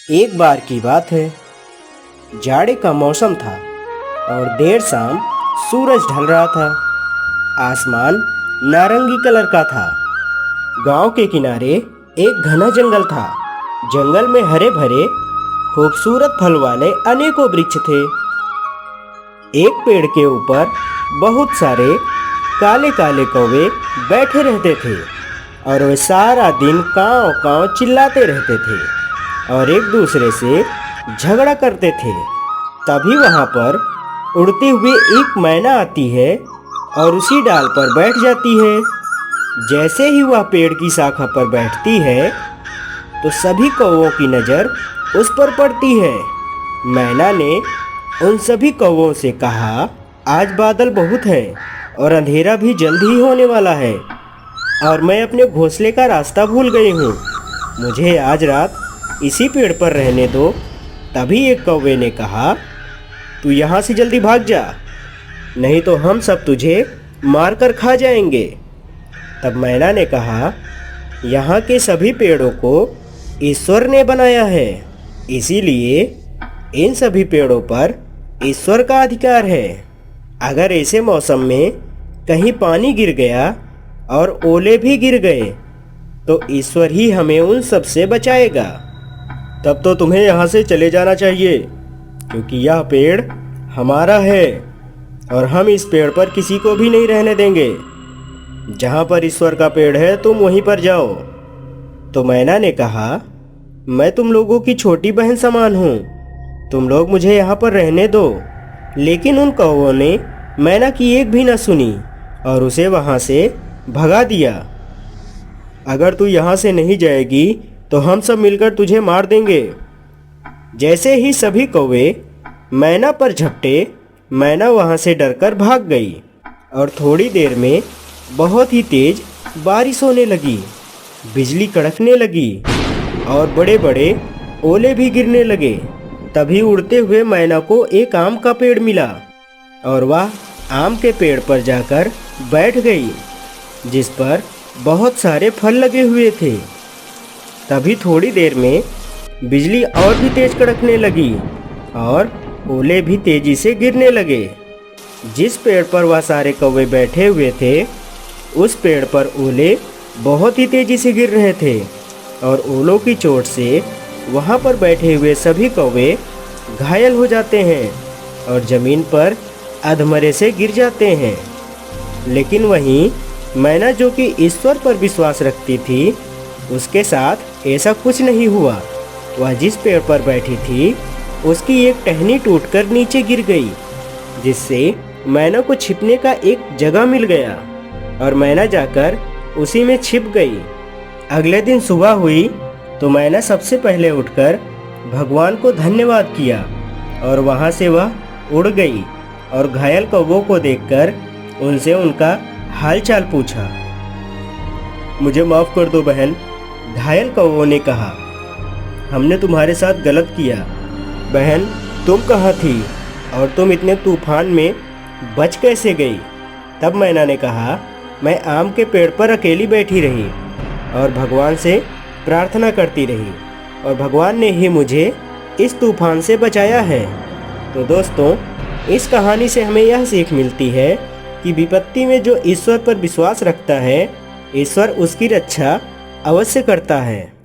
एक बार की बात है, जाड़े का मौसम था और देर शाम सूरज ढल रहा था। आसमान नारंगी कलर का था। गांव के किनारे एक घना जंगल था। जंगल में हरे भरे खूबसूरत फल वाले अनेकों वृक्ष थे। एक पेड़ के ऊपर बहुत सारे काले काले कौवे बैठे रहते थे और वे सारा दिन कांव कांव चिल्लाते रहते थे और एक दूसरे से झगड़ा करते थे। तभी वहाँ पर उड़ते हुए एक मैना आती है और उसी डाल पर बैठ जाती है। जैसे ही वह पेड़ की शाखा पर बैठती है तो सभी कौवों की नज़र उस पर पड़ती है। मैना ने उन सभी कौवों से कहा, आज बादल बहुत है और अंधेरा भी जल्द ही होने वाला है और मैं अपने घोंसले का रास्ता भूल गई हूँ। मुझे आज रात इसी पेड़ पर रहने दो। तभी एक कौवे ने कहा, तू यहाँ से जल्दी भाग जा, नहीं तो हम सब तुझे मारकर खा जाएंगे। तब मैना ने कहा, यहाँ के सभी पेड़ों को ईश्वर ने बनाया है, इसीलिए इन सभी पेड़ों पर ईश्वर का अधिकार है। अगर ऐसे मौसम में कहीं पानी गिर गया और ओले भी गिर गए तो ईश्वर ही हमें उन सब से बचाएगा। तब तो तुम्हें यहाँ से चले जाना चाहिए, क्योंकि यह पेड़ हमारा है और हम इस पेड़ पर किसी को भी नहीं रहने देंगे। जहाँ पर ईश्वर का पेड़ है तुम वहीं पर जाओ। तो मैना ने कहा, मैं तुम लोगों की छोटी बहन समान हूँ, तुम लोग मुझे यहाँ पर रहने दो। लेकिन उन कौवों ने मैना की एक भी न सुनी और उसे वहाँ से भगा दिया। अगर तू यहाँ से नहीं जाएगी तो हम सब मिलकर तुझे मार देंगे। जैसे ही सभी कौवे मैना पर झपटे, मैना वहाँ से डरकर भाग गई और थोड़ी देर में बहुत ही तेज बारिश होने लगी। बिजली कड़कने लगी और बड़े बड़े ओले भी गिरने लगे। तभी उड़ते हुए मैना को एक आम का पेड़ मिला और वह आम के पेड़ पर जाकर बैठ गई, जिस पर बहुत सारे फल लगे हुए थे। तभी थोड़ी देर में बिजली और भी तेज कड़कने लगी और ओले भी तेजी से गिरने लगे। जिस पेड़ पर वह सारे कौवे बैठे हुए थे, उस पेड़ पर ओले बहुत ही तेजी से गिर रहे थे और ओलों की चोट से वहाँ पर बैठे हुए सभी कौवे घायल हो जाते हैं और ज़मीन पर अधमरे से गिर जाते हैं। लेकिन वहीं मैना, जो कि ईश्वर पर विश्वास रखती थी, उसके साथ ऐसा कुछ नहीं हुआ। वह जिस पेड़ पर बैठी थी उसकी एक टहनी टूटकर नीचे गिर गई, जिससे मैना को छिपने का एक जगह मिल गया और मैना जाकर उसी में छिप गई। अगले दिन सुबह हुई तो मैना सबसे पहले उठकर भगवान को धन्यवाद किया और वहाँ से वह उड़ गई और घायल कौवों को देखकर उनसे उनका हालचाल पूछा। मुझे माफ़ कर दो बहन, घायल कौवों ने कहा, हमने तुम्हारे साथ गलत किया। बहन, तुम कहाँ थी और तुम इतने तूफान में बच कैसे गई? तब मैना ने कहा, मैं आम के पेड़ पर अकेली बैठी रही और भगवान से प्रार्थना करती रही और भगवान ने ही मुझे इस तूफान से बचाया है। तो दोस्तों, इस कहानी से हमें यह सीख मिलती है कि विपत्ति में जो ईश्वर पर विश्वास रखता है, ईश्वर उसकी रक्षा अवश्य करता है।